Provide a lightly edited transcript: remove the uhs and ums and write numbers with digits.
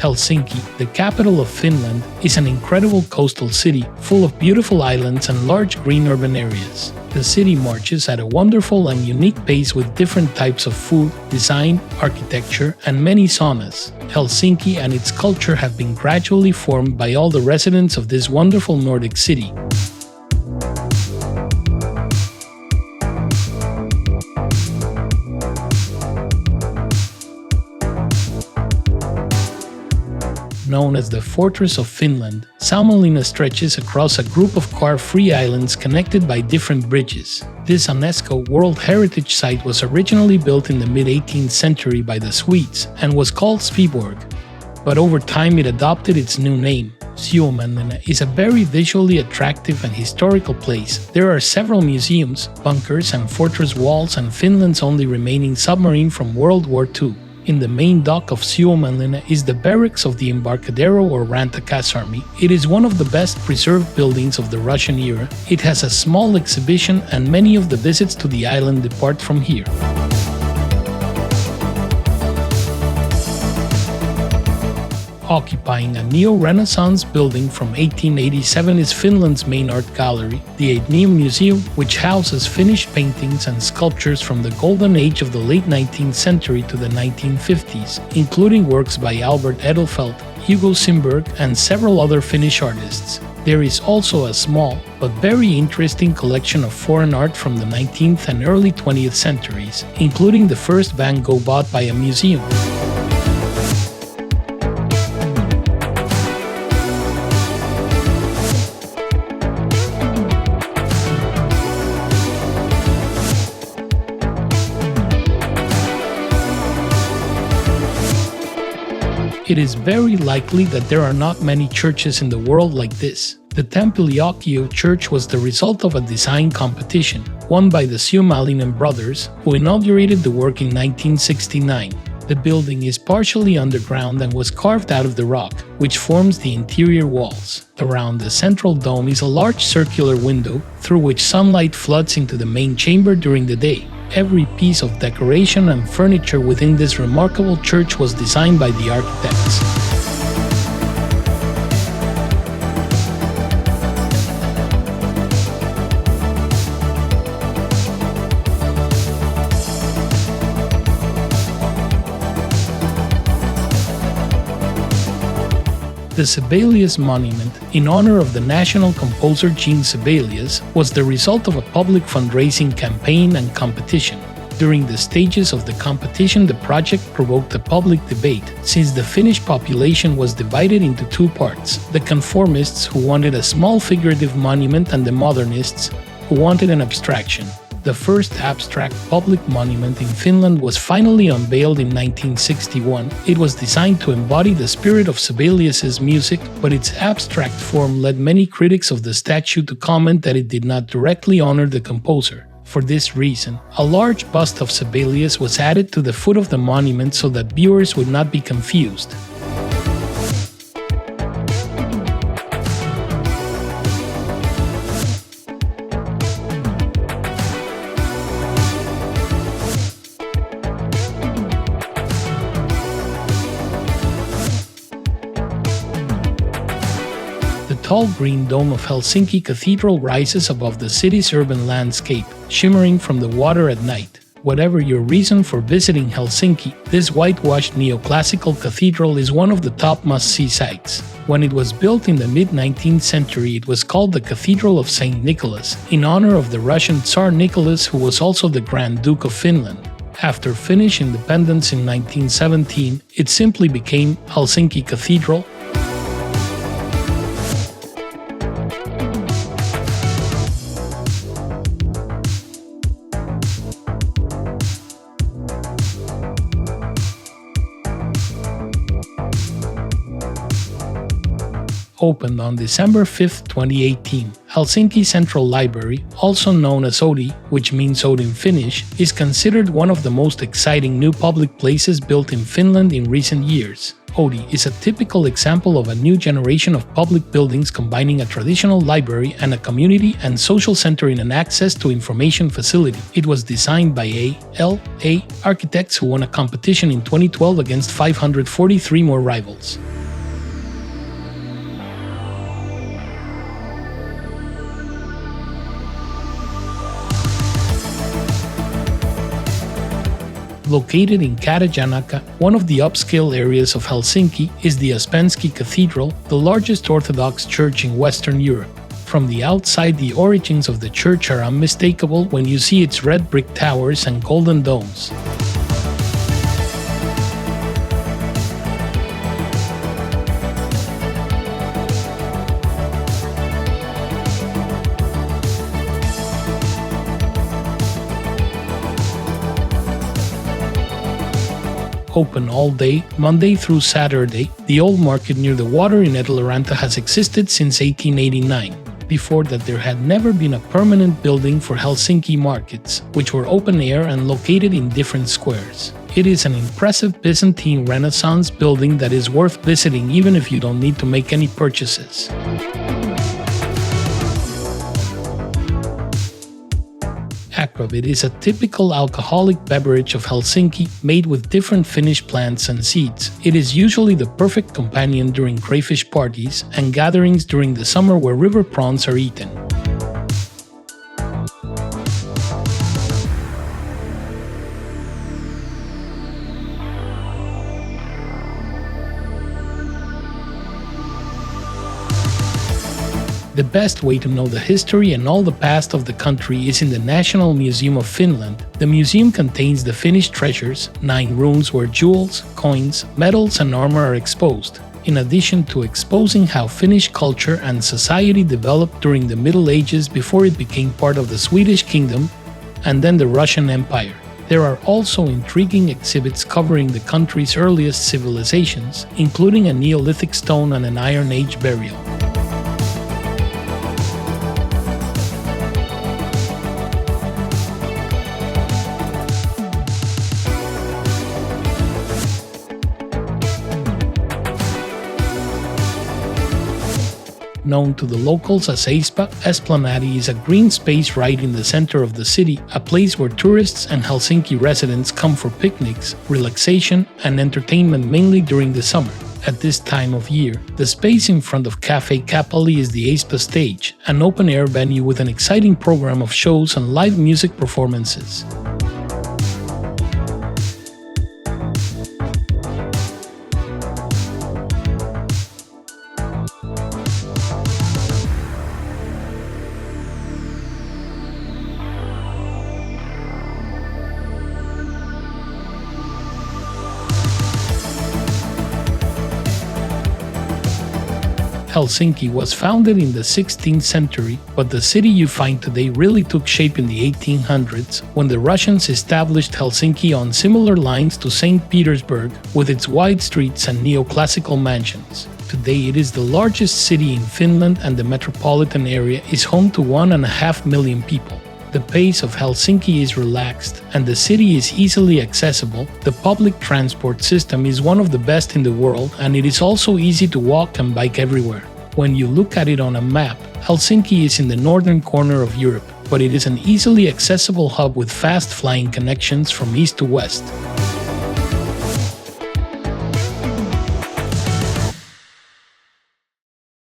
Helsinki, the capital of Finland, is an incredible coastal city full of beautiful islands and large green urban areas. The city marches at a wonderful and unique pace with different types of food, design, architecture, and many saunas. Helsinki and its culture have been gradually formed by all the residents of this wonderful Nordic city. Known as the Fortress of Finland, Suomenlinna stretches across a group of car-free islands connected by different bridges. This UNESCO World Heritage Site was originally built in the mid-18th century by the Swedes and was called Spiborg, but over time it adopted its new name. Suomenlinna is a very visually attractive and historical place. There are several museums, bunkers and fortress walls and Finland's only remaining submarine from World War II. In the main dock of Suomenlinna is the barracks of the Embarcadero or Rantakasarmi. It is one of the best preserved buildings of the Russian era. It has a small exhibition and many of the visits to the island depart from here. Occupying a neo-Renaissance building from 1887 is Finland's main art gallery, the Ateneum Museum, which houses finished paintings and sculptures from the golden age of the late 19th century to the 1950s, including works by Albert Edelfelt, Hugo Simberg, and several other Finnish artists. There is also a small, but very interesting collection of foreign art from the 19th and early 20th centuries, including the first Van Gogh bought by a museum. It is very likely that there are not many churches in the world like this. The Temppeliaukio church was the result of a design competition, won by the Suomenlinna brothers, who inaugurated the work in 1969. The building is partially underground and was carved out of the rock, which forms the interior walls. Around the central dome is a large circular window, through which sunlight floods into the main chamber during the day. Every piece of decoration and furniture within this remarkable church was designed by the architects. The Sibelius Monument, in honor of the national composer Jean Sibelius, was the result of a public fundraising campaign and competition. During the stages of the competition, the project provoked a public debate, since the Finnish population was divided into two parts: the conformists, who wanted a small figurative monument, and the modernists, who wanted an abstraction. The first abstract public monument in Finland was finally unveiled in 1961. It was designed to embody the spirit of Sibelius's music, but its abstract form led many critics of the statue to comment that it did not directly honor the composer. For this reason, a large bust of Sibelius was added to the foot of the monument so that viewers would not be confused. The tall green dome of Helsinki Cathedral rises above the city's urban landscape, shimmering from the water at night. Whatever your reason for visiting Helsinki, this whitewashed neoclassical cathedral is one of the top must-see sights. When it was built in the mid-19th century, it was called the Cathedral of St. Nicholas, in honor of the Russian Tsar Nicholas, who was also the Grand Duke of Finland. After Finnish independence in 1917, it simply became Helsinki Cathedral. Opened on December 5, 2018, Helsinki Central Library, also known as Oodi, which means Oodi in Finnish, is considered one of the most exciting new public places built in Finland in recent years. Oodi is a typical example of a new generation of public buildings combining a traditional library and a community and social center in an access to information facility. It was designed by A.L.A. architects who won a competition in 2012 against 543 more rivals. Located in Katajanaka, one of the upscale areas of Helsinki is the Uspenski Cathedral, the largest Orthodox church in Western Europe. From the outside, the origins of the church are unmistakable when you see its red brick towers and golden domes. Open all day, Monday through Saturday, the old market near the water in Eteläranta has existed since 1889. Before that, there had never been a permanent building for Helsinki markets, which were open air and located in different squares. It is an impressive Byzantine Renaissance building that is worth visiting even if you don't need to make any purchases. Aqvavit is a typical alcoholic beverage of Helsinki made with different Finnish plants and seeds. It is usually the perfect companion during crayfish parties and gatherings during the summer where river prawns are eaten. The best way to know the history and all the past of the country is in the National Museum of Finland. The museum contains the Finnish treasures, 9 rooms where jewels, coins, medals and armor are exposed, in addition to exposing how Finnish culture and society developed during the Middle Ages before it became part of the Swedish kingdom and then the Russian Empire. There are also intriguing exhibits covering the country's earliest civilizations, including a Neolithic stone and an Iron Age burial. Known to the locals as Esplanadi is a green space right in the center of the city, a place where tourists and Helsinki residents come for picnics, relaxation, and entertainment mainly during the summer. At this time of year, the space in front of Cafe Kapali is the Aespa stage, an open-air venue with an exciting program of shows and live music performances. Helsinki was founded in the 16th century, but the city you find today really took shape in the 1800s when the Russians established Helsinki on similar lines to St. Petersburg with its wide streets and neoclassical mansions. Today it is the largest city in Finland and the metropolitan area is home to 1.5 million people. The pace of Helsinki is relaxed and the city is easily accessible. The public transport system is one of the best in the world and it is also easy to walk and bike everywhere. When you look at it on a map, Helsinki is in the northern corner of Europe, but it is an easily accessible hub with fast flying connections from east to west.